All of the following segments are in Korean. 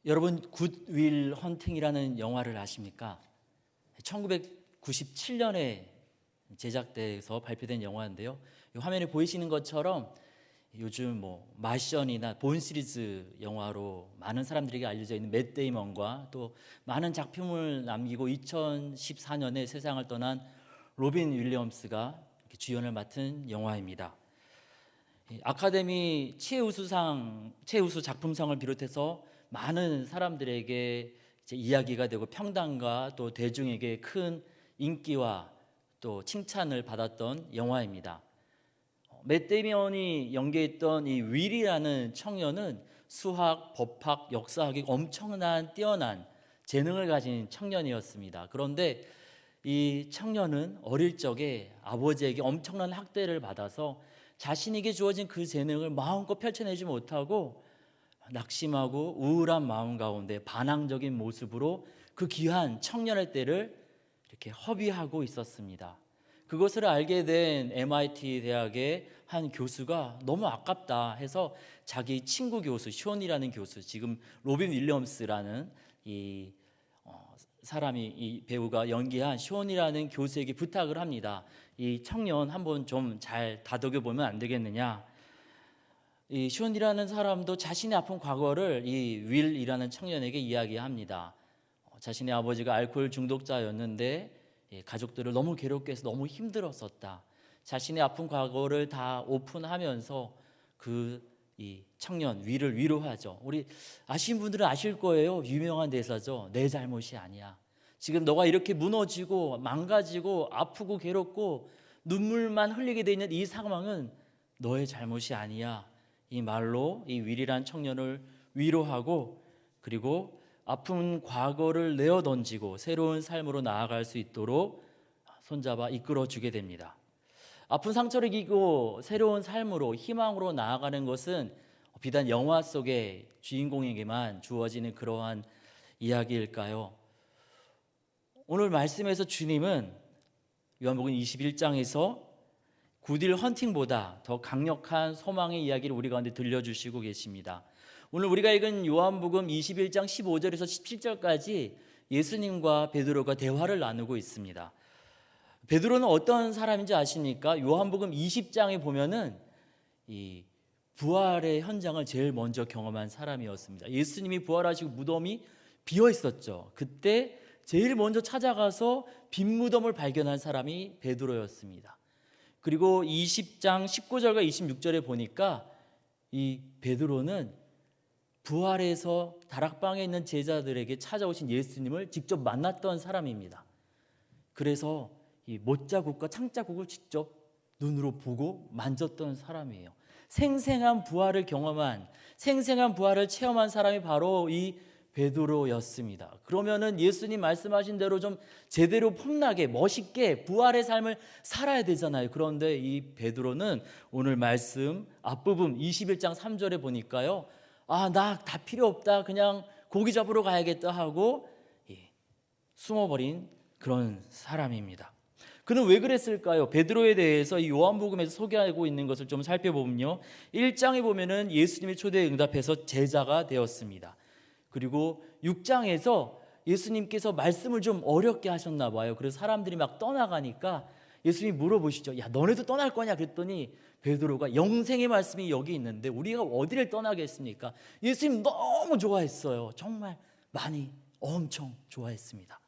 여러분 굿윌 헌팅이라는 영화를 아십니까? 1997년에 제작돼서 발표된 영화인데요. 화면에 보이시는 것처럼 요즘 마션이나 본 시리즈 영화로 많은 사람들에게 알려져 있는 맷 데이먼과 또 많은 작품을 남기고 2014년에 세상을 떠난 로빈 윌리엄스가 주연을 맡은 영화입니다. 아카데미 최우수 작품상을 비롯해서 많은 사람들에게 이야기가 되고 평단과 또 대중에게 큰 인기와 또 칭찬을 받았던 영화입니다. 맷 데이먼이 연기했던 이 윌이라는 청년은 수학, 법학, 역사학에 엄청난 뛰어난 재능을 가진 청년이었습니다. 그런데 이 청년은 어릴 적에 아버지에게 엄청난 학대를 받아서 자신에게 주어진 그 재능을 마음껏 펼쳐내지 못하고 낙심하고 우울한 마음 가운데 반항적인 모습으로 그 귀한 청년의 때를 이렇게 허비하고 있었습니다. 그것을 알게 된 MIT 대학의 한 교수가 너무 아깝다 해서 자기 친구 교수 숀이라는 교수, 지금 로빈 윌리엄스라는 이 배우가 연기한 숀이라는 교수에게 부탁을 합니다. 이 청년 한번 좀 잘 다독여 보면 안 되겠느냐. 이 숀이라는 사람도 자신의 아픈 과거를 이 윌이라는 청년에게 이야기합니다. 자신의 아버지가 알코올 중독자였는데 가족들을 너무 괴롭게 해서 너무 힘들었었다. 자신의 아픈 과거를 다 오픈하면서 이 청년 윌을 위로하죠. 우리 아시는 분들은 아실 거예요. 유명한 대사죠. 내 잘못이 아니야. 지금 너가 이렇게 무너지고 망가지고 아프고 괴롭고 눈물만 흘리게 돼 있는 이 상황은 너의 잘못이 아니야. 이 말로 이 윌이란 청년을 위로하고 그리고 아픈 과거를 내어 던지고 새로운 삶으로 나아갈 수 있도록 손잡아 이끌어 주게 됩니다. 아픈 상처를 이기고 새로운 삶으로 희망으로 나아가는 것은 비단 영화 속의 주인공에게만 주어지는 그러한 이야기일까요? 오늘 말씀에서 주님은 요한복음 21장에서 굿윌 헌팅보다 더 강력한 소망의 이야기를 우리 가운데 들려주시고 계십니다. 오늘 우리가 읽은 요한복음 21장 15절에서 17절까지 예수님과 베드로가 대화를 나누고 있습니다. 베드로는 어떤 사람인지 아십니까? 요한복음 20장에 보면은 이 부활의 현장을 제일 먼저 경험한 사람이었습니다. 예수님이 부활하시고 무덤이 비어 있었죠. 그때 제일 먼저 찾아가서 빈 무덤을 발견한 사람이 베드로였습니다. 그리고 20장 19절과 26절에 보니까 이 베드로는 부활해서 다락방에 있는 제자들에게 찾아오신 예수님을 직접 만났던 사람입니다. 그래서 이 못자국과 창자국을 직접 눈으로 보고 만졌던 사람이에요. 생생한 부활을 경험한, 생생한 부활을 체험한 사람이 바로 이 베드로였습니다. 그러면은 예수님 말씀하신 대로 좀 제대로 폼나게 멋있게 부활의 삶을 살아야 되잖아요. 그런데 이 베드로는 오늘 말씀 앞부분 21장 3절에 보니까요, 나 다 필요 없다, 그냥 고기 잡으러 가야겠다 하고 숨어버린 그런 사람입니다. 그는 왜 그랬을까요? 베드로에 대해서 이 요한복음에서 소개하고 있는 것을 좀 살펴보면요, 1장에 보면은 예수님의 초대에 응답해서 제자가 되었습니다. 그리고 6장에서 예수님께서 말씀을 좀 어렵게 하셨나 봐요. 그래서 사람들이 막 떠나가니까 예수님이 물어보시죠. 야, 너네도 떠날 거냐? 그랬더니 베드로가 영생의 말씀이 여기 있는데 우리가 어디를 떠나겠습니까? 예수님 너무 좋아했어요. 정말 많이 엄청 좋아했습니다.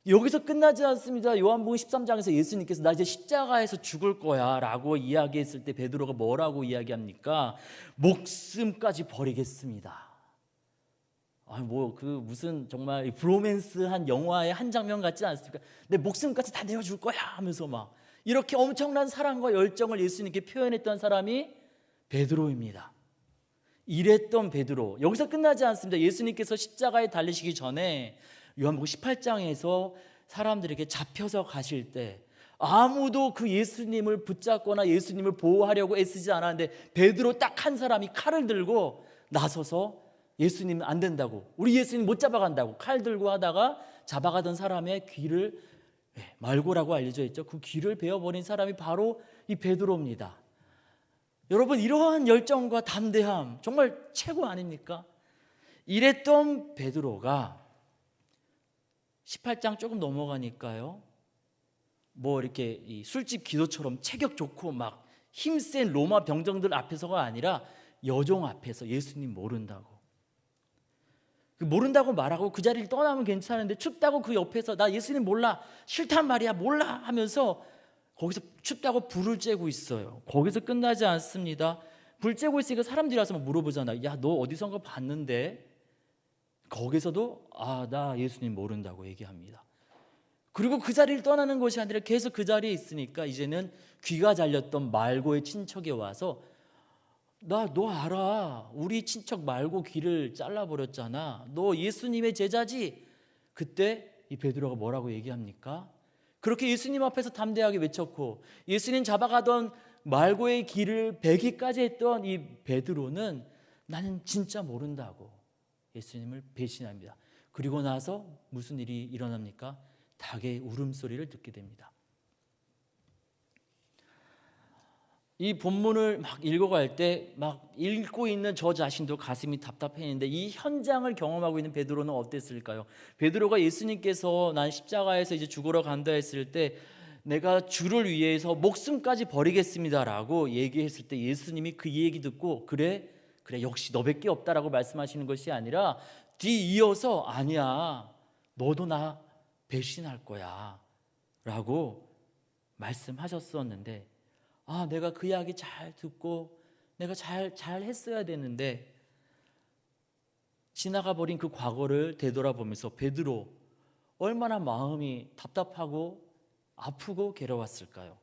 여기서 끝나지 않습니다. 요한복음 13장에서 예수님께서 나 이제 십자가에서 죽을 거야 라고 이야기했을 때 베드로가 뭐라고 이야기합니까? 목숨까지 버리겠습니다. 무슨 정말 브로맨스한 영화의 한 장면 같지 않습니까? 내 목숨까지 다 내어줄 거야 하면서 막 이렇게 엄청난 사랑과 열정을 예수님께 표현했던 사람이 베드로입니다. 이랬던 베드로. 여기서 끝나지 않습니다. 예수님께서 십자가에 달리시기 전에 요한복음 18장에서 사람들에게 잡혀서 가실 때 아무도 그 예수님을 붙잡거나 예수님을 보호하려고 애쓰지 않았는데 베드로 딱 한 사람이 칼을 들고 나서서 예수님 안 된다고, 우리 예수님 못 잡아간다고 칼 들고 하다가 잡아가던 사람의 귀를 말고라고 알려져 있죠. 그 귀를 베어버린 사람이 바로 이 베드로입니다. 여러분, 이러한 열정과 담대함 정말 최고 아닙니까? 이랬던 베드로가 18장 조금 넘어가니까요, 뭐 이렇게 이 술집 기도처럼 체격 좋고 막 힘센 로마 병정들 앞에서가 아니라 여종 앞에서 예수님 모른다고, 모른다고 말하고 그 자리를 떠나면 괜찮은데 춥다고 그 옆에서 나 예수님 몰라, 싫단 말이야, 몰라 하면서 거기서 춥다고 불을 쬐고 있어요. 거기서 끝나지 않습니다. 불 쬐고 있으니까 사람들이 와서 막 물어보잖아요. 야, 너 어디선가 봤는데? 거기서도 나 예수님 모른다고 얘기합니다. 그리고 그 자리를 떠나는 것이 아니라 계속 그 자리에 있으니까 이제는 귀가 잘렸던 말고의 친척이 와서 나 너 알아, 우리 친척 말고 귀를 잘라버렸잖아, 너 예수님의 제자지? 그때 이 베드로가 뭐라고 얘기합니까? 그렇게 예수님 앞에서 담대하게 외쳤고 예수님 잡아가던 말고의 귀를 베기까지 했던 이 베드로는 나는 진짜 모른다고 예수님을 배신합니다. 그리고 나서 무슨 일이 일어납니까? 닭의 울음소리를 듣게 됩니다. 이 본문을 막 읽어갈 때 막 읽고 있는 저 자신도 가슴이 답답했는데 이 현장을 경험하고 있는 베드로는 어땠을까요? 베드로가 예수님께서 난 십자가에서 이제 죽으러 간다 했을 때 내가 주를 위해서 목숨까지 버리겠습니다라고 얘기했을 때 예수님이 그 얘기 듣고 그래 역시 너밖에 없다라고 말씀하시는 것이 아니라 뒤이어서 아니야, 너도 나 배신할 거야 라고 말씀하셨었는데, 내가 그 이야기 잘 듣고 내가 잘 했어야 되는데 지나가 버린 그 과거를 되돌아보면서 베드로 얼마나 마음이 답답하고 아프고 괴로웠을까요?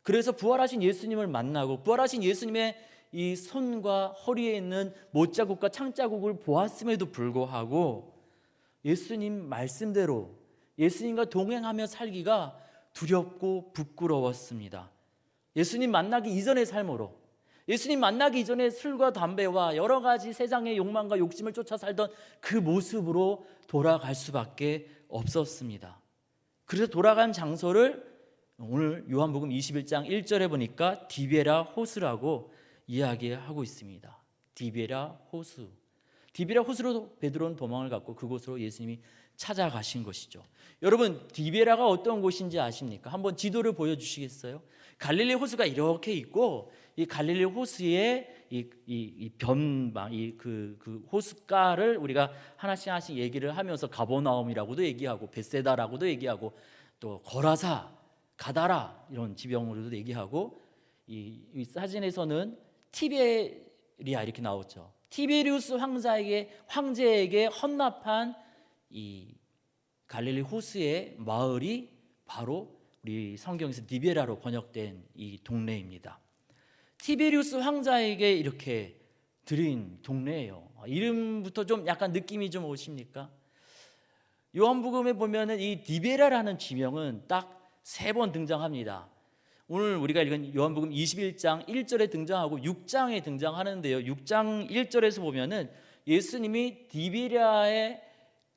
그래서 부활하신 예수님을 만나고 부활하신 예수님의 이 손과 허리에 있는 못자국과 창자국을 보았음에도 불구하고 예수님 말씀대로 예수님과 동행하며 살기가 두렵고 부끄러웠습니다. 예수님 만나기 이전의 삶으로, 예수님 만나기 이전에 술과 담배와 여러 가지 세상의 욕망과 욕심을 쫓아 살던 그 모습으로 돌아갈 수밖에 없었습니다. 그래서 돌아간 장소를 오늘 요한복음 21장 1절에 보니까 디베라 호수라고 이야기하고 있습니다. 디베라 호수. 디베라 호수로 베드로는 도망을 갔고 그곳으로 예수님이 찾아가신 것이죠. 여러분, 디베라가 어떤 곳인지 아십니까? 한번 지도를 보여주시겠어요? 갈릴리 호수가 이렇게 있고 이 갈릴리 호수의 이 변방, 그 호숫가를 우리가 하나씩 얘기를 하면서 가버나움이라고도 얘기하고 벳세다라고도 얘기하고 또 거라사, 가다라 이런 지명으로도 얘기하고 이 사진에서는 티베리아 이렇게 나오죠. 티베리우스 황제에게 헌납한 이 갈릴리 호수의 마을이 바로 우리 성경에서 디베라로 번역된 이 동네입니다. 티베리우스 황자에게 이렇게 드린 동네예요. 이름부터 좀 약간 느낌이 좀 오십니까? 요한복음에 보면은 이 디베라라는 지명은 딱 3번 등장합니다. 오늘 우리가 읽은 요한복음 21장 1절에 등장하고 6장에 등장하는데요. 6장 1절에서 보면은 예수님이 디베라의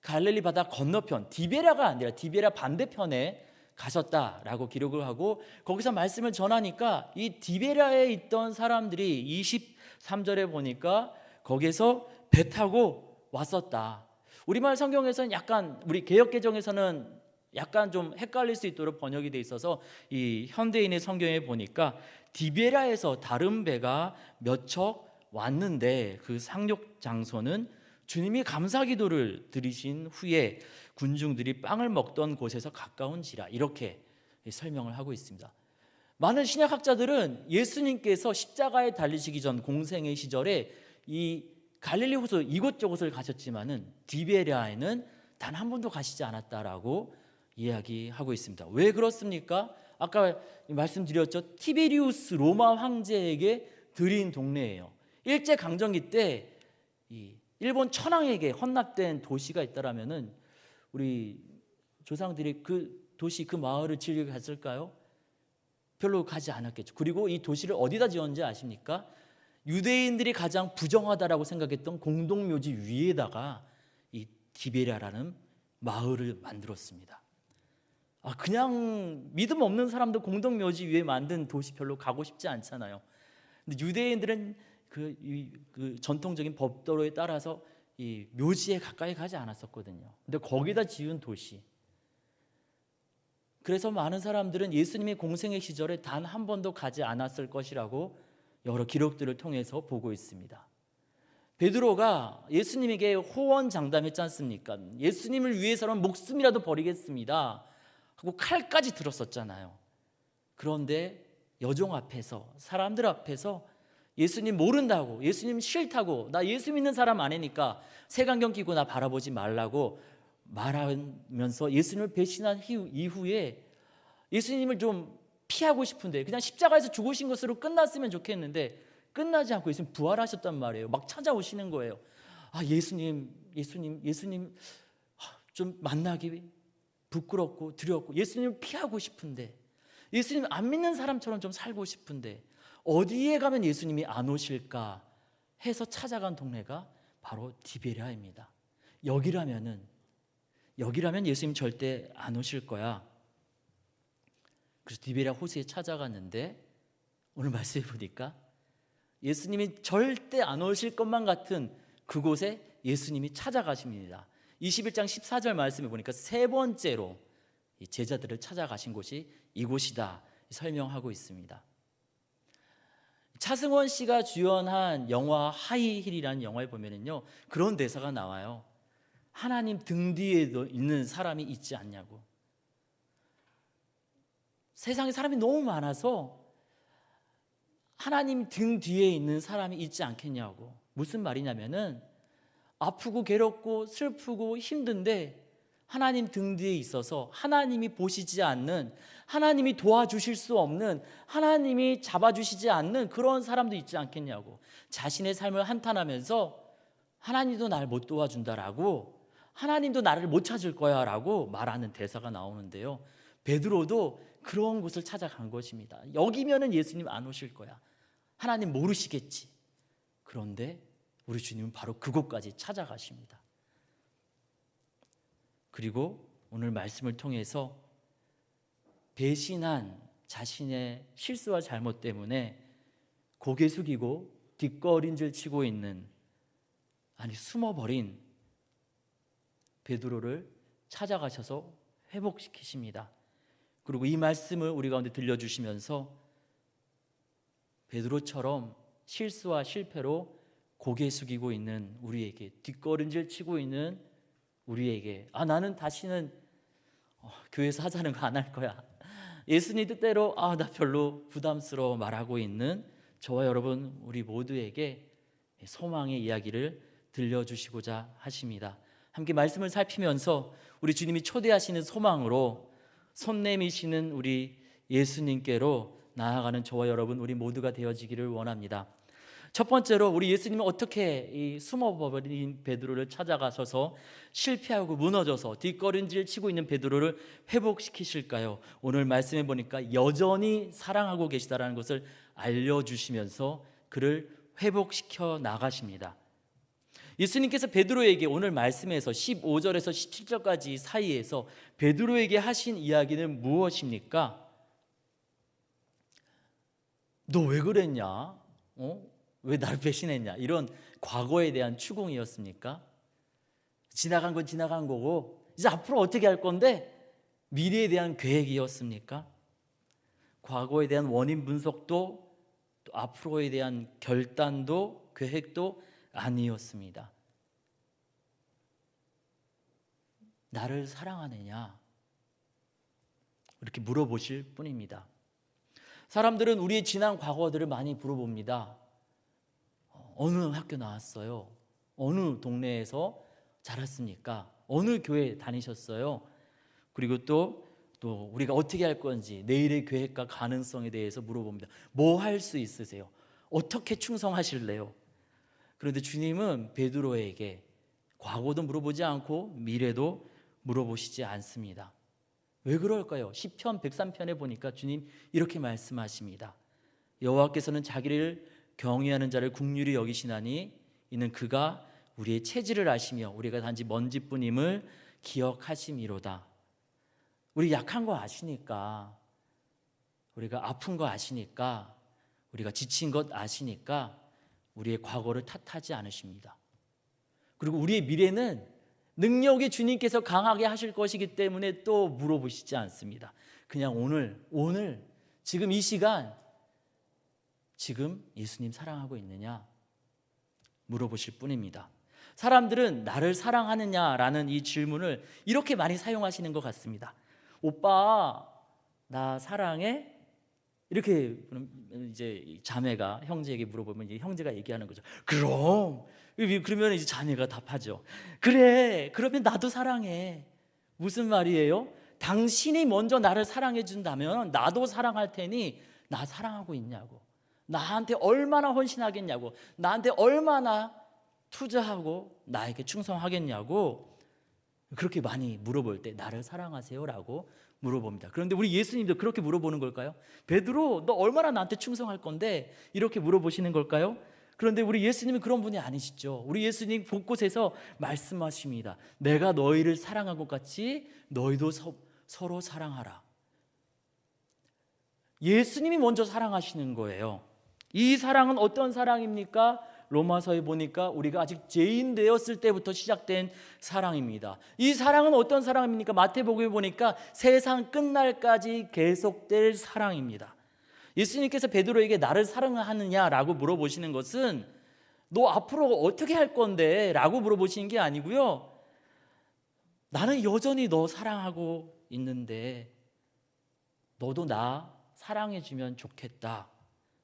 갈릴리 바다 건너편, 디베라가 아니라 디베라 반대편에 가셨다라고 기록을 하고 거기서 말씀을 전하니까 이 디베라에 있던 사람들이 23절에 보니까 거기에서 배 타고 왔었다. 우리말 성경에서는 약간, 우리 개역개정에서는 약간 좀 헷갈릴 수 있도록 번역이 돼 있어서 이 현대인의 성경에 보니까 디베라에서 다른 배가 몇 척 왔는데 그 상륙 장소는 주님이 감사기도를 드리신 후에 군중들이 빵을 먹던 곳에서 가까운지라, 이렇게 설명을 하고 있습니다. 많은 신약학자들은 예수님께서 십자가에 달리시기 전 공생의 시절에 이 갈릴리 호수 이곳저곳을 가셨지만은 디베랴에는 단 한 번도 가시지 않았다라고 이야기하고 있습니다. 왜 그렇습니까? 아까 말씀드렸죠. 티베리우스 로마 황제에게 드린 동네예요. 일제 강점기 때 이 일본 천황에게 헌납된 도시가 있다라면은 우리 조상들이 그 도시, 그 마을을 지으려 갔을까요? 별로 가지 않았겠죠. 그리고 이 도시를 어디다 지었는지 아십니까? 유대인들이 가장 부정하다라고 생각했던 공동묘지 위에다가 이 디베랴라는 마을을 만들었습니다. 그냥 믿음 없는 사람도 공동묘지 위에 만든 도시 별로 가고 싶지 않잖아요. 근데 유대인들은 그 전통적인 법도로에 따라서 이 묘지에 가까이 가지 않았었거든요. 근데 거기다 지은 도시. 그래서 많은 사람들은 예수님이 공생의 시절에 단 한 번도 가지 않았을 것이라고 여러 기록들을 통해서 보고 있습니다. 베드로가 예수님에게 호언장담했지 않습니까? 예수님을 위해서는 목숨이라도 버리겠습니다 하고 칼까지 들었었잖아요. 그런데 여종 앞에서, 사람들 앞에서 예수님 모른다고, 예수님 싫다고, 나 예수 믿는 사람 아니니까 색안경 끼고 나 바라보지 말라고 말하면서 예수님을 배신한 이후에 예수님을 좀 피하고 싶은데, 그냥 십자가에서 죽으신 것으로 끝났으면 좋겠는데 끝나지 않고 예수님 부활하셨단 말이에요. 막 찾아오시는 거예요. 예수님 좀 만나기 부끄럽고 두렵고 예수님을 피하고 싶은데, 예수님 안 믿는 사람처럼 좀 살고 싶은데 어디에 가면 예수님이 안 오실까 해서 찾아간 동네가 바로 디베랴입니다. 여기라면 예수님 절대 안 오실 거야. 그래서 디베랴 호수에 찾아갔는데 오늘 말씀해 보니까 예수님이 절대 안 오실 것만 같은 그곳에 예수님이 찾아가십니다. 21장 14절 말씀해 보니까 세 번째로 제자들을 찾아가신 곳이 이곳이다 설명하고 있습니다. 차승원 씨가 주연한 영화 하이힐이라는 영화에 보면은요, 그런 대사가 나와요. 하나님 등 뒤에 있는 사람이 있지 않냐고. 세상에 사람이 너무 많아서 하나님 등 뒤에 있는 사람이 있지 않겠냐고. 무슨 말이냐면은 아프고 괴롭고 슬프고 힘든데 하나님 등 뒤에 있어서 하나님이 보시지 않는, 하나님이 도와주실 수 없는, 하나님이 잡아주시지 않는 그런 사람도 있지 않겠냐고. 자신의 삶을 한탄하면서 하나님도 나를 못 도와준다라고, 하나님도 나를 못 찾을 거야 라고 말하는 대사가 나오는데요, 베드로도 그런 곳을 찾아간 것입니다. 여기면은 예수님 안 오실 거야, 하나님 모르시겠지. 그런데 우리 주님은 바로 그곳까지 찾아가십니다. 그리고 오늘 말씀을 통해서 배신한 자신의 실수와 잘못 때문에 고개 숙이고 뒷걸음질 치고 있는, 숨어버린 베드로를 찾아가셔서 회복시키십니다. 그리고 이 말씀을 우리 가운데 들려주시면서 베드로처럼 실수와 실패로 고개 숙이고 있는 우리에게, 뒷걸음질 치고 있는 우리에게, 나는 다시는 교회에서 하자는 거 안 할 거야, 예수님 뜻대로 나 별로 부담스러워 말하고 있는 저와 여러분 우리 모두에게 소망의 이야기를 들려주시고자 하십니다. 함께 말씀을 살피면서 우리 주님이 초대하시는 소망으로 손 내미시는 우리 예수님께로 나아가는 저와 여러분 우리 모두가 되어지기를 원합니다. 첫 번째로 우리 예수님은 어떻게 이 숨어버린 베드로를 찾아가셔서 실패하고 무너져서 뒷걸음질 치고 있는 베드로를 회복시키실까요? 오늘 말씀해 보니까 여전히 사랑하고 계시다라는 것을 알려주시면서 그를 회복시켜 나가십니다. 예수님께서 베드로에게 오늘 말씀에서 15절에서 17절까지 사이에서 베드로에게 하신 이야기는 무엇입니까? 너 왜 그랬냐? 왜 나를 배신했냐? 이런 과거에 대한 추궁이었습니까? 지나간 건 지나간 거고 이제 앞으로 어떻게 할 건데 미래에 대한 계획이었습니까? 과거에 대한 원인 분석도 또 앞으로에 대한 결단도 계획도 아니었습니다. 나를 사랑하느냐? 이렇게 물어보실 뿐입니다. 사람들은 우리의 지난 과거들을 많이 물어봅니다. 어느 학교 나왔어요? 어느 동네에서 자랐습니까? 어느 교회 다니셨어요? 그리고 또 우리가 어떻게 할 건지, 내일의 계획과 가능성에 대해서 물어봅니다. 뭐 할 수 있으세요? 어떻게 충성하실래요? 그런데 주님은 베드로에게 과거도 물어보지 않고 미래도 물어보시지 않습니다. 왜 그럴까요? 시편 103편에 보니까 주님 이렇게 말씀하십니다. 여호와께서는 자기를 경외하는 자를 긍휼히 여기시나니 이는 그가 우리의 체질을 아시며 우리가 단지 먼지뿐임을 기억하심이로다. 우리 약한 거 아시니까, 우리가 아픈 거 아시니까, 우리가 지친 것 아시니까 우리의 과거를 탓하지 않으십니다. 그리고 우리의 미래는 능력이 주님께서 강하게 하실 것이기 때문에 또 물어보시지 않습니다. 그냥 오늘 지금 이 시간 지금 예수님 사랑하고 있느냐 물어보실 뿐입니다. 사람들은 나를 사랑하느냐라는 이 질문을 이렇게 많이 사용하시는 것 같습니다. 오빠 나 사랑해? 이렇게 이제 자매가 형제에게 물어보면 이제 형제가 얘기하는 거죠. 그러면 이제 자매가 답하죠. 그래, 그러면 나도 사랑해. 무슨 말이에요? 당신이 먼저 나를 사랑해 준다면 나도 사랑할 테니 나 사랑하고 있냐고, 나한테 얼마나 헌신하겠냐고, 나한테 얼마나 투자하고 나에게 충성하겠냐고, 그렇게 많이 물어볼 때 나를 사랑하세요라고 물어봅니다. 그런데 우리 예수님도 그렇게 물어보는 걸까요? 베드로 너 얼마나 나한테 충성할 건데, 이렇게 물어보시는 걸까요? 그런데 우리 예수님은 그런 분이 아니시죠. 우리 예수님 곳곳에서 말씀하십니다. 내가 너희를 사랑한 것 같이 너희도 서로 사랑하라. 예수님이 먼저 사랑하시는 거예요. 이 사랑은 어떤 사랑입니까? 로마서에 보니까 우리가 아직 죄인 되었을 때부터 시작된 사랑입니다. 이 사랑은 어떤 사랑입니까? 마태복음에 보니까 세상 끝날까지 계속될 사랑입니다. 예수님께서 베드로에게 나를 사랑하느냐라고 물어보시는 것은 너 앞으로 어떻게 할 건데? 라고 물어보시는 게 아니고요, 나는 여전히 너 사랑하고 있는데 너도 나 사랑해주면 좋겠다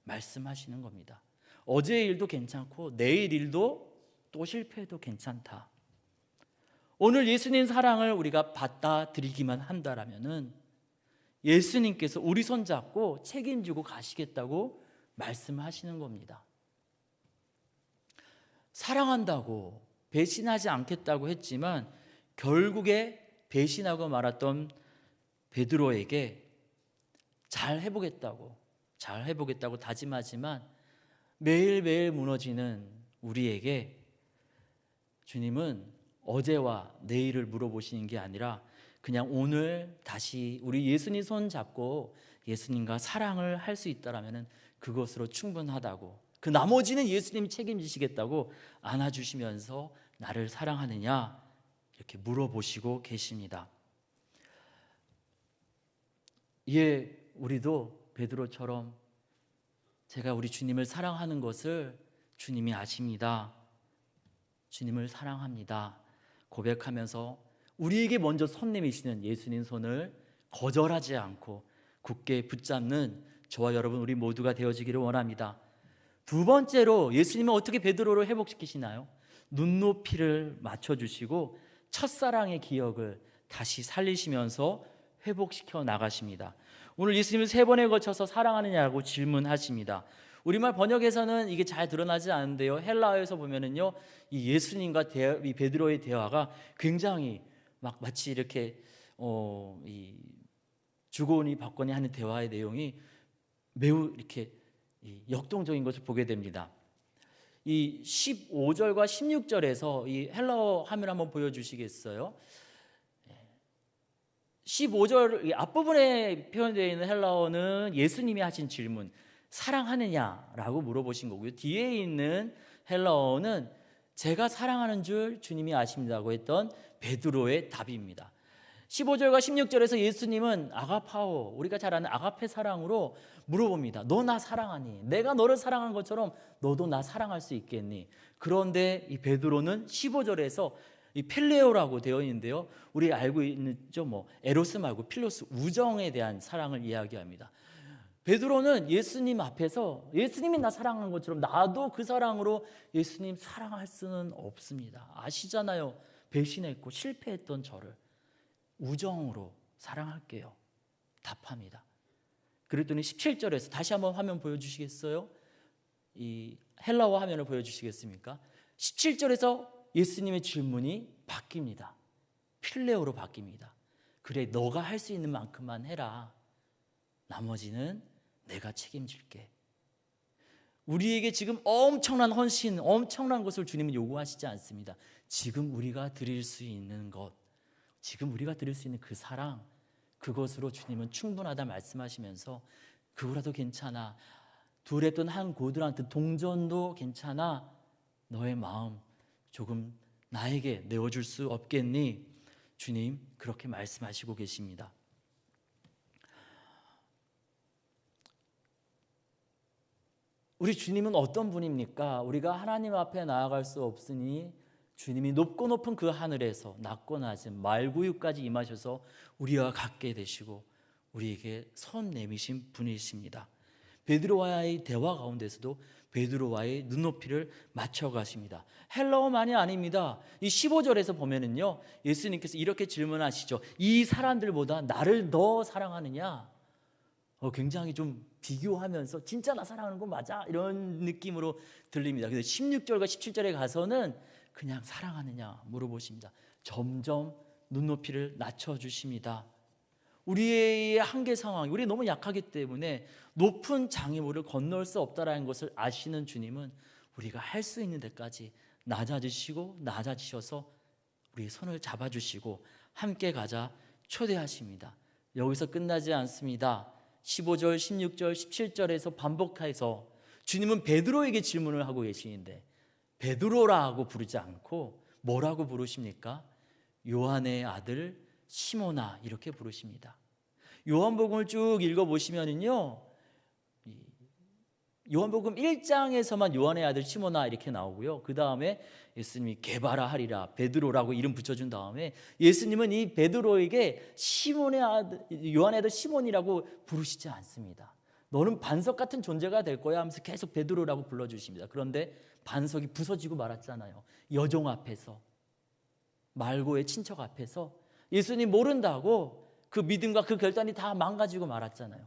말씀하시는 겁니다. 어제의 일도 괜찮고 내일 일도 또 실패해도 괜찮다. 오늘 예수님 사랑을 우리가 받아들이기만 한다라면은 예수님께서 우리 손 잡고 책임지고 가시겠다고 말씀하시는 겁니다. 사랑한다고 배신하지 않겠다고 했지만 결국에 배신하고 말았던 베드로에게 잘 해보겠다고 다짐하지만 매일매일 무너지는 우리에게 주님은 어제와 내일을 물어보시는 게 아니라 그냥 오늘 다시 우리 예수님 손 잡고 예수님과 사랑을 할 수 있다라면 그것으로 충분하다고, 그 나머지는 예수님이 책임지시겠다고 안아주시면서 나를 사랑하느냐 이렇게 물어보시고 계십니다. 이에 우리도 베드로처럼 제가 우리 주님을 사랑하는 것을 주님이 아십니다. 주님을 사랑합니다 고백하면서 우리에게 먼저 손 내미시는 예수님 손을 거절하지 않고 굳게 붙잡는 저와 여러분 우리 모두가 되어지기를 원합니다. 두 번째로 예수님은 어떻게 베드로를 회복시키시나요? 눈높이를 맞춰주시고 첫사랑의 기억을 다시 살리시면서 회복시켜 나가십니다. 오늘 예수님은 3번에 걸쳐서 사랑하느냐고 질문하십니다. 우리말 번역에서는 이게 잘 드러나지 않는데요, 헬라어에서 보면은요, 이 예수님과 이 베드로의 대화가 굉장히 마치 이렇게 이 주거니 받거니 하는 대화의 내용이 매우 이렇게 역동적인 것을 보게 됩니다. 이 15절과 16절에서 이 헬라어 화면 한번 보여주시겠어요? 15절 앞부분에 표현되어 있는 헬라어는 예수님이 하신 질문, 사랑하느냐라고 물어보신 거고요. 뒤에 있는 헬라어는 제가 사랑하는 줄 주님이 아십니다고 했던 베드로의 답입니다. 15절과 16절에서 예수님은 아가파오, 우리가 잘 아는 아가페 사랑으로 물어봅니다. 너 나 사랑하니? 내가 너를 사랑한 것처럼 너도 나 사랑할 수 있겠니? 그런데 이 베드로는 15절에서 이 필레오라고 되어 있는데요, 우리 알고 있죠, 에로스 말고 필로스, 우정에 대한 사랑을 이야기합니다. 베드로는 예수님 앞에서 예수님이 나 사랑한 것처럼 나도 그 사랑으로 예수님 사랑할 수는 없습니다. 아시잖아요, 배신했고 실패했던 저를 우정으로 사랑할게요 답합니다. 그랬더니 17절에서 다시 한번 화면 보여주시겠어요? 이 헬라어 화면을 보여주시겠습니까? 17절에서 예수님의 질문이 바뀝니다. 필레오로 바뀝니다. 그래, 너가 할 수 있는 만큼만 해라. 나머지는 내가 책임질게. 우리에게 지금 엄청난 헌신, 엄청난 것을 주님은 요구하시지 않습니다. 지금 우리가 드릴 수 있는 것, 지금 우리가 드릴 수 있는 그 사랑, 그것으로 주님은 충분하다 말씀하시면서 그거라도 괜찮아, 둘의 돈 한 고드란트 동전도 괜찮아, 너의 마음 조금 나에게 내어줄 수 없겠니? 주님 그렇게 말씀하시고 계십니다. 우리 주님은 어떤 분입니까? 우리가 하나님 앞에 나아갈 수 없으니 주님이 높고 높은 그 하늘에서 낮고 낮은 말구유까지 임하셔서 우리와 같게 되시고 우리에게 손 내미신 분이십니다. 베드로와의 대화 가운데서도 베드로와의 눈높이를 맞춰가십니다. 헬라어만이 아닙니다. 이 15절에서 보면은요, 예수님께서 이렇게 질문하시죠. 이 사람들보다 나를 더 사랑하느냐? 굉장히 좀 비교하면서 진짜 나 사랑하는 거 맞아? 이런 느낌으로 들립니다. 그래서 16절과 17절에 가서는 그냥 사랑하느냐 물어보십니다. 점점 눈높이를 낮춰주십니다. 우리의 한계 상황, 우리 너무 약하기 때문에 높은 장애물을 건널 수 없다라는 것을 아시는 주님은 우리가 할 수 있는 데까지 낮아지셔서 우리의 손을 잡아주시고 함께 가자 초대하십니다. 여기서 끝나지 않습니다. 15절, 16절, 17절에서 반복해서 주님은 베드로에게 질문을 하고 계시는데 베드로라고 부르지 않고 뭐라고 부르십니까? 요한의 아들 시몬아 이렇게 부르십니다. 요한복음을 쭉 읽어보시면은요, 요한복음 1장에서만 요한의 아들 시몬아 이렇게 나오고요. 그 다음에 예수님이 게바라 하리라 베드로라고 이름 붙여준 다음에 예수님은 이 베드로에게 시몬의 아들, 요한의 아들 시몬이라고 부르시지 않습니다. 너는 반석 같은 존재가 될 거야 하면서 계속 베드로라고 불러주십니다. 그런데 반석이 부서지고 말았잖아요. 여종 앞에서, 말고의 친척 앞에서 예수님 모른다고 그 믿음과 그 결단이 다 망가지고 말았잖아요.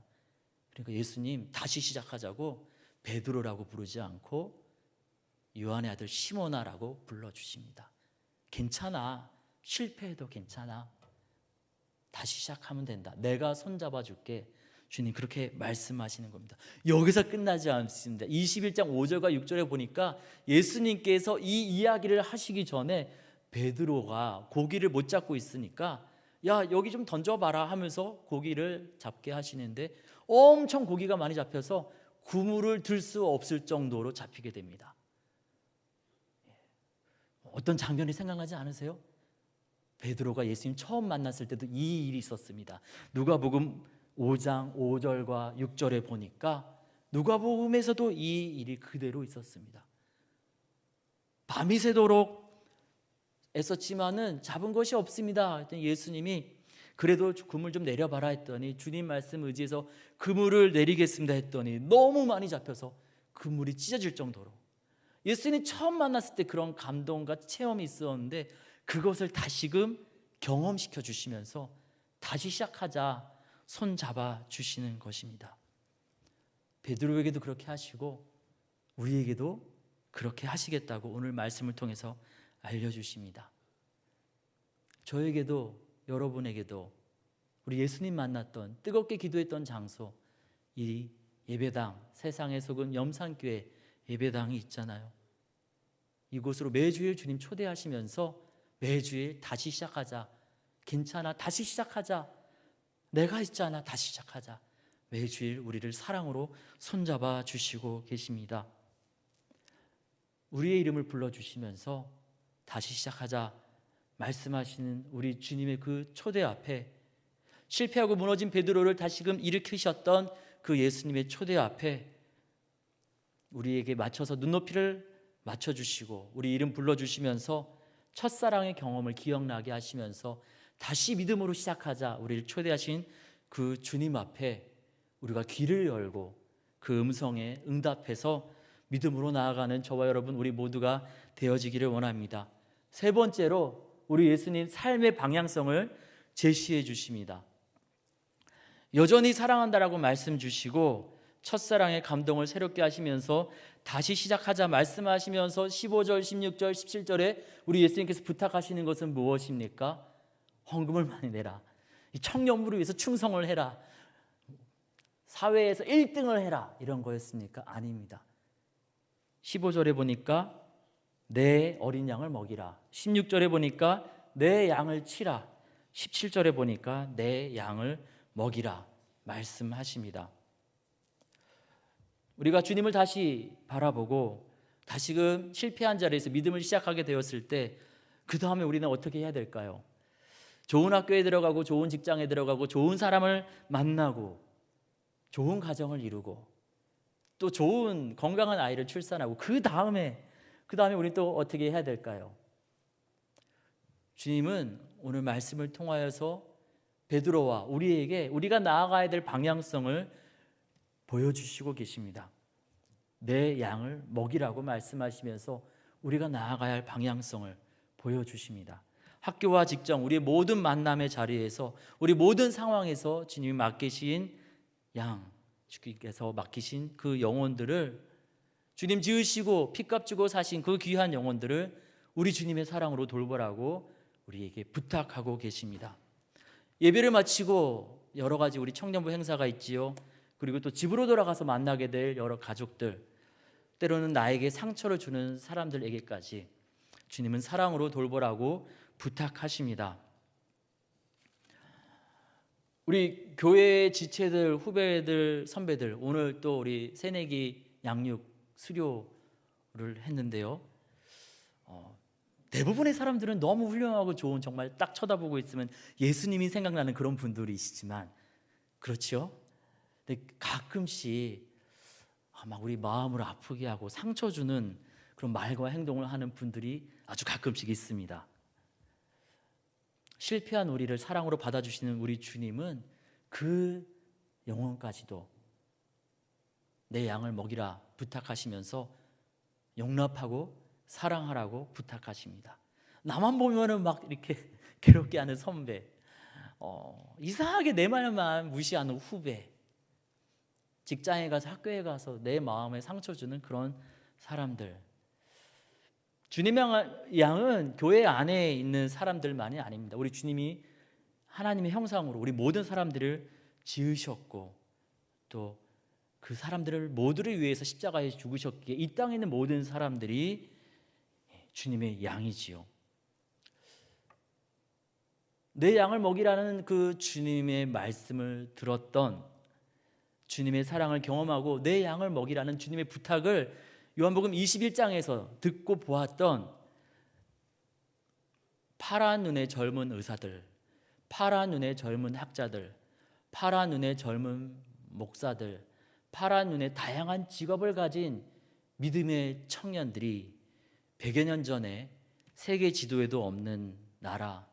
그러니까 예수님 다시 시작하자고 베드로라고 부르지 않고 요한의 아들 시몬아라고 불러주십니다. 괜찮아. 실패해도 괜찮아. 다시 시작하면 된다. 내가 손잡아 줄게. 주님 그렇게 말씀하시는 겁니다. 여기서 끝나지 않습니다. 21장 5절과 6절에 보니까 예수님께서 이 이야기를 하시기 전에 베드로가 고기를 못 잡고 있으니까 야 여기 좀 던져봐라 하면서 고기를 잡게 하시는데 엄청 고기가 많이 잡혀서 그물을 들 수 없을 정도로 잡히게 됩니다. 어떤 장면이 생각나지 않으세요? 베드로가 예수님 처음 만났을 때도 이 일이 있었습니다. 누가복음 5장 5절과 6절에 보니까 누가복음에서도 이 일이 그대로 있었습니다. 밤이 새도록 애썼지만은 잡은 것이 없습니다. 예수님이 그래도 그물 좀 내려봐라 했더니 주님 말씀 의지해서 그물을 내리겠습니다 했더니 너무 많이 잡혀서 그물이 찢어질 정도로 예수님 처음 만났을 때 그런 감동과 체험이 있었는데 그것을 다시금 경험시켜 주시면서 다시 시작하자 손 잡아 주시는 것입니다. 베드로에게도 그렇게 하시고 우리에게도 그렇게 하시겠다고 오늘 말씀을 통해서 알려주십니다. 저에게도 여러분에게도 우리 예수님 만났던 뜨겁게 기도했던 장소 이 예배당 세상의 소금 염산교회 예배당이 있잖아요. 이곳으로 매주일 주님 초대하시면서 매주일 다시 시작하자 괜찮아 다시 시작하자 내가 있잖아 다시 시작하자 매주일 우리를 사랑으로 손잡아 주시고 계십니다. 우리의 이름을 불러주시면서 다시 시작하자 말씀하시는 우리 주님의 그 초대 앞에 실패하고 무너진 베드로를 다시금 일으키셨던 그 예수님의 초대 앞에 우리에게 맞춰서 눈높이를 맞춰주시고 우리 이름 불러주시면서 첫사랑의 경험을 기억나게 하시면서 다시 믿음으로 시작하자 우리를 초대하신 그 주님 앞에 우리가 귀를 열고 그 음성에 응답해서 믿음으로 나아가는 저와 여러분 우리 모두가 되어지기를 원합니다. 세 번째로 우리 예수님 삶의 방향성을 제시해 주십니다. 여전히 사랑한다라고 말씀 주시고 첫사랑의 감동을 새롭게 하시면서 다시 시작하자 말씀하시면서 15절, 16절, 17절에 우리 예수님께서 부탁하시는 것은 무엇입니까? 헌금을 많이 내라. 이 청년부를 위해서 충성을 해라. 사회에서 1등을 해라. 이런 거였습니까? 아닙니다. 15절에 보니까 내 어린 양을 먹이라. 16절에 보니까 내 양을 치라. 17절에 보니까 내 양을 먹이라 말씀하십니다. 우리가 주님을 다시 바라보고 다시금 실패한 자리에서 믿음을 시작하게 되었을 때 그 다음에 우리는 어떻게 해야 될까요? 좋은 학교에 들어가고 좋은 직장에 들어가고 좋은 사람을 만나고 좋은 가정을 이루고 또 좋은 건강한 아이를 출산하고 그 다음에 우리 또 어떻게 해야 될까요? 주님은 오늘 말씀을 통하여서 베드로와 우리에게 우리가 나아가야 될 방향성을 보여주시고 계십니다. 내 양을 먹이라고 말씀하시면서 우리가 나아가야 할 방향성을 보여주십니다. 학교와 직장, 우리의 모든 만남의 자리에서 우리 모든 상황에서 주님이 맡기신 양, 주님께서 맡기신 그 영혼들을 주님 지으시고 피값 주고 사신 그 귀한 영혼들을 우리 주님의 사랑으로 돌보라고 우리에게 부탁하고 계십니다. 예배를 마치고 여러 가지 우리 청년부 행사가 있지요. 그리고 또 집으로 돌아가서 만나게 될 여러 가족들, 때로는 나에게 상처를 주는 사람들에게까지 주님은 사랑으로 돌보라고 부탁하십니다. 우리 교회 지체들, 후배들, 선배들, 오늘 또 우리 새내기 양육 수료를 했는데요. 대부분의 사람들은 너무 훌륭하고 좋은, 정말 딱 쳐다보고 있으면 예수님이 생각나는 그런 분들이시지만, 그렇죠? 근데 가끔씩 막 우리 마음을 아프게 하고 상처 주는 그런 말과 행동을 하는 분들이 아주 가끔씩 있습니다. 실패한 우리를 사랑으로 받아주시는 우리 주님은 그 영혼까지도 내 양을 먹이라 부탁하시면서 용납하고 사랑하라고 부탁하십니다. 나만 보면은 막 이렇게 괴롭게 하는 선배, 이상하게 내 말만 무시하는 후배, 직장에 가서 학교에 가서 내 마음에 상처 주는 그런 사람들. 주님의 양은 교회 안에 있는 사람들만이 아닙니다. 우리 주님이 하나님의 형상으로 우리 모든 사람들을 지으셨고 또 그 사람들을 모두를 위해서 십자가에 죽으셨기에 이 땅에 있는 모든 사람들이 주님의 양이지요. 내 양을 먹이라는 그 주님의 말씀을 들었던, 주님의 사랑을 경험하고 내 양을 먹이라는 주님의 부탁을 요한복음 21장에서 듣고 보았던 파란 눈의 젊은 의사들, 파란 눈의 젊은 학자들, 파란 눈의 젊은 목사들, 파란 눈의 다양한 직업을 가진 믿음의 청년들이 100여 년 전에 세계 지도에도 없는 나라,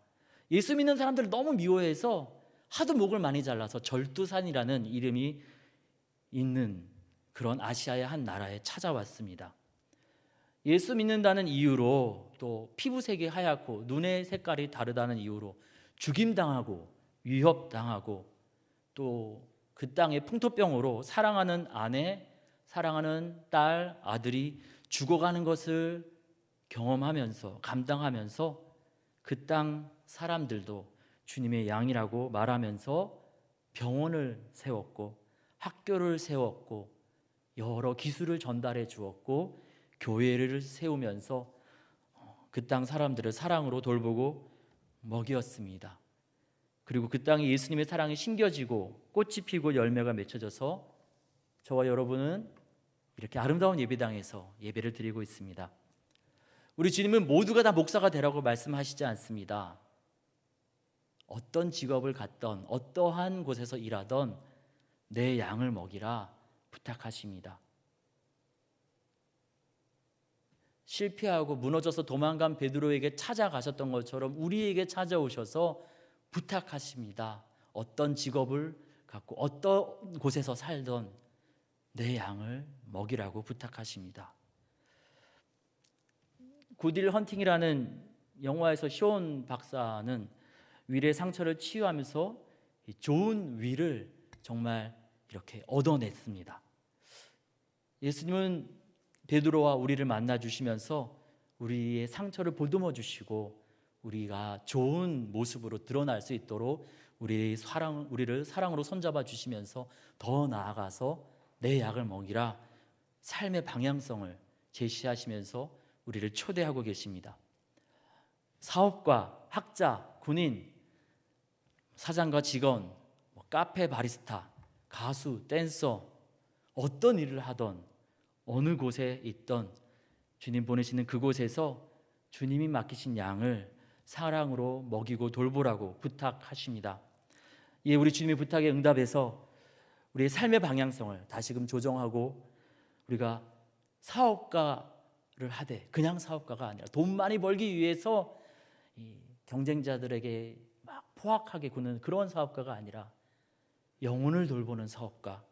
예수 믿는 사람들을 너무 미워해서 하도 목을 많이 잘라서 절두산이라는 이름이 있는 그런 아시아의 한 나라에 찾아왔습니다. 예수 믿는다는 이유로, 또 피부색이 하얗고 눈의 색깔이 다르다는 이유로 죽임당하고 위협당하고, 또 그 땅의 풍토병으로 사랑하는 아내, 사랑하는 딸, 아들이 죽어가는 것을 경험하면서, 감당하면서 그 땅 사람들도 주님의 양이라고 말하면서 병원을 세웠고 학교를 세웠고 여러 기술을 전달해 주었고 교회를 세우면서 그 땅 사람들을 사랑으로 돌보고 먹이었습니다. 그리고 그 땅에 예수님의 사랑이 심겨지고 꽃이 피고 열매가 맺혀져서 저와 여러분은 이렇게 아름다운 예배당에서 예배를 드리고 있습니다. 우리 주님은 모두가 다 목사가 되라고 말씀하시지 않습니다. 어떤 직업을 갖던 어떠한 곳에서 일하던 내 양을 먹이라 부탁하십니다. 실패하고 무너져서 도망간 베드로에게 찾아가셨던 것처럼 우리에게 찾아오셔서 부탁하십니다. 어떤 직업을 갖고 어떤 곳에서 살던 내 양을 먹이라고 부탁하십니다. 굿윌 헌팅이라는 영화에서 쇼온 박사는 윌의 상처를 치유하면서 좋은 윌을 정말 이렇게 얻어냈습니다. 예수님은 베드로와 우리를 만나 주시면서 우리의 상처를 보듬어 주시고 우리가 좋은 모습으로 드러날 수 있도록 우리를 사랑으로 손잡아 주시면서 더 나아가서 내 약을 먹이라 삶의 방향성을 제시하시면서 우리를 초대하고 계십니다. 사업가, 학자, 군인, 사장과 직원, 카페 바리스타, 가수, 댄서, 어떤 일을 하던 어느 곳에 있던 주님 보내시는 그곳에서 주님이 맡기신 양을 사랑으로 먹이고 돌보라고 부탁하십니다. 예, 우리 주님의 부탁에 응답해서 우리의 삶의 방향성을 다시금 조정하고 우리가 사업가를 하되 그냥 사업가가 아니라 돈 많이 벌기 위해서 이 경쟁자들에게 막 포악하게 구는 그런 사업가가 아니라 영혼을 돌보는 사업가,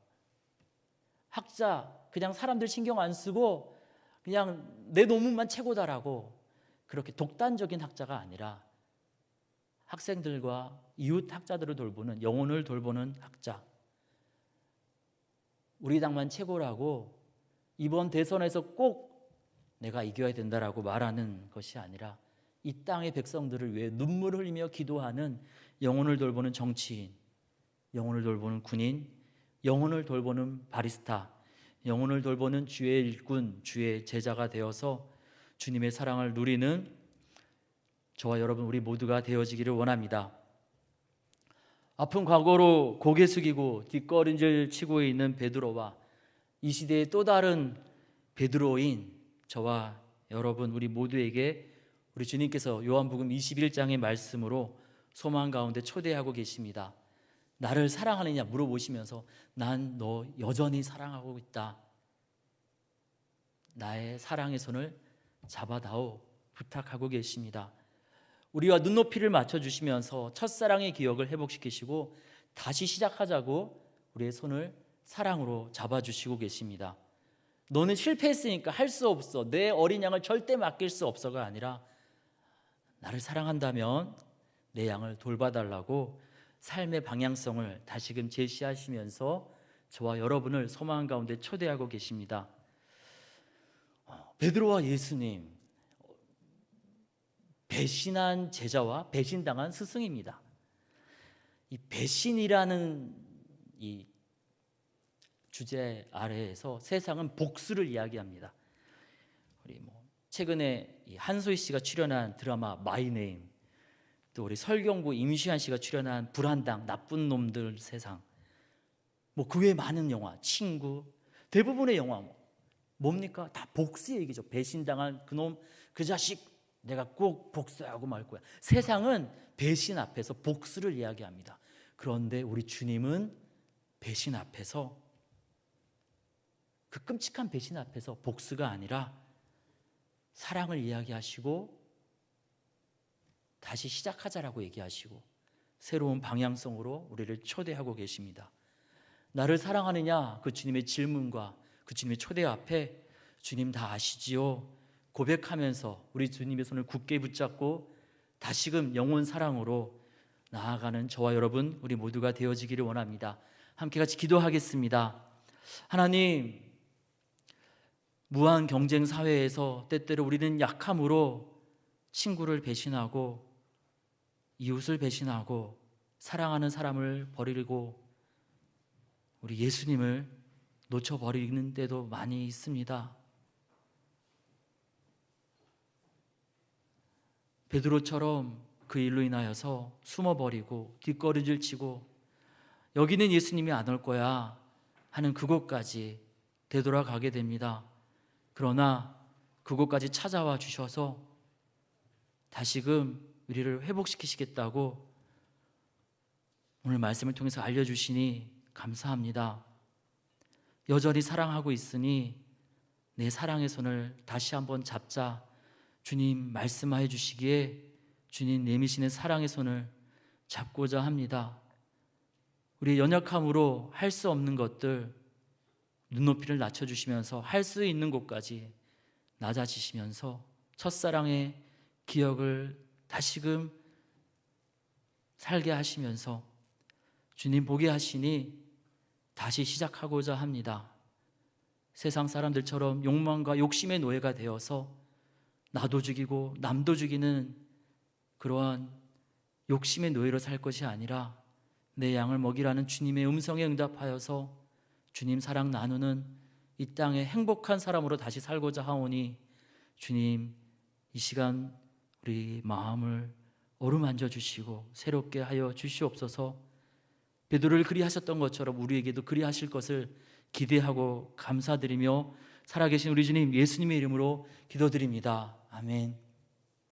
학자, 그냥 사람들 신경 안 쓰고 그냥 내 논문만 최고다라고 그렇게 독단적인 학자가 아니라 학생들과 이웃 학자들을 돌보는, 영혼을 돌보는 학자. 우리 당만 최고라고 이번 대선에서 꼭 내가 이겨야 된다라고 말하는 것이 아니라 이 땅의 백성들을 위해 눈물을 흘리며 기도하는 영혼을 돌보는 정치인, 영혼을 돌보는 군인, 영혼을 돌보는 바리스타, 영혼을 돌보는 주의 일꾼, 주의 제자가 되어서 주님의 사랑을 누리는 저와 여러분 우리 모두가 되어지기를 원합니다. 아픈 과거로 고개 숙이고 뒷걸음질 치고 있는 베드로와 이 시대의 또 다른 베드로인 저와 여러분 우리 모두에게 우리 주님께서 요한복음 21장의 말씀으로 소망 가운데 초대하고 계십니다. 나를 사랑하느냐 물어보시면서 난 너 여전히 사랑하고 있다. 나의 사랑의 손을 잡아다오 부탁하고 계십니다. 우리와 눈높이를 맞춰주시면서 첫사랑의 기억을 회복시키시고 다시 시작하자고 우리의 손을 사랑으로 잡아주시고 계십니다. 너는 실패했으니까 할 수 없어, 내 어린 양을 절대 맡길 수 없어가 아니라 나를 사랑한다면 내 양을 돌봐달라고 삶의 방향성을 다시금 제시하시면서 저와 여러분을 소망 가운데 초대하고 계십니다. 베드로와 예수님, 배신한 제자와 배신당한 스승입니다. 이 배신이라는 이 주제 아래에서 세상은 복수를 이야기합니다. 우리 최근에 한소희 씨가 출연한 드라마 마이 네임, 또 우리 설경구 임시완 씨가 출연한 불한당 나쁜 놈들 세상, 그 외에 많은 영화, 친구, 대부분의 영화 뭡니까? 다 복수 얘기죠. 배신당한 그놈, 그 자식 내가 꼭 복수하고 말 거야. 세상은 배신 앞에서 복수를 이야기합니다. 그런데 우리 주님은 배신 앞에서, 그 끔찍한 배신 앞에서 복수가 아니라 사랑을 이야기하시고 다시 시작하자라고 얘기하시고 새로운 방향성으로 우리를 초대하고 계십니다. 나를 사랑하느냐? 그 주님의 질문과 그 주님의 초대 앞에 주님 다 아시지요? 고백하면서 우리 주님의 손을 굳게 붙잡고 다시금 영혼 사랑으로 나아가는 저와 여러분 우리 모두가 되어지기를 원합니다. 함께 같이 기도하겠습니다. 하나님, 무한 경쟁 사회에서 때때로 우리는 약함으로 친구를 배신하고 이웃을 배신하고 사랑하는 사람을 버리고 우리 예수님을 놓쳐버리는 때도 많이 있습니다. 베드로처럼 그 일로 인하여서 숨어버리고 뒷걸음질 치고 여기는 예수님이 안 올 거야 하는 그곳까지 되돌아가게 됩니다. 그러나 그곳까지 찾아와 주셔서 다시금 우리를 회복시키시겠다고 오늘 말씀을 통해서 알려주시니 감사합니다. 여전히 사랑하고 있으니 내 사랑의 손을 다시 한번 잡자. 주님 말씀하여 주시기에 주님 내미시는 사랑의 손을 잡고자 합니다. 우리의 연약함으로 할 수 없는 것들 눈높이를 낮춰주시면서 할 수 있는 곳까지 낮아지시면서 첫사랑의 기억을 다시금 살게 하시면서 주님 보게 하시니 다시 시작하고자 합니다. 세상 사람들처럼 욕망과 욕심의 노예가 되어서 나도 죽이고 남도 죽이는 그러한 욕심의 노예로 살 것이 아니라 내 양을 먹이라는 주님의 음성에 응답하여서 주님 사랑 나누는 이 땅의 행복한 사람으로 다시 살고자 하오니 주님 이 시간 우리 마음을 어루만져 주시고 새롭게 하여 주시옵소서. 베드로를 그리하셨던 것처럼 우리에게도 그리하실 것을 기대하고 감사드리며 살아계신 우리 주님 예수님의 이름으로 기도드립니다. 아멘.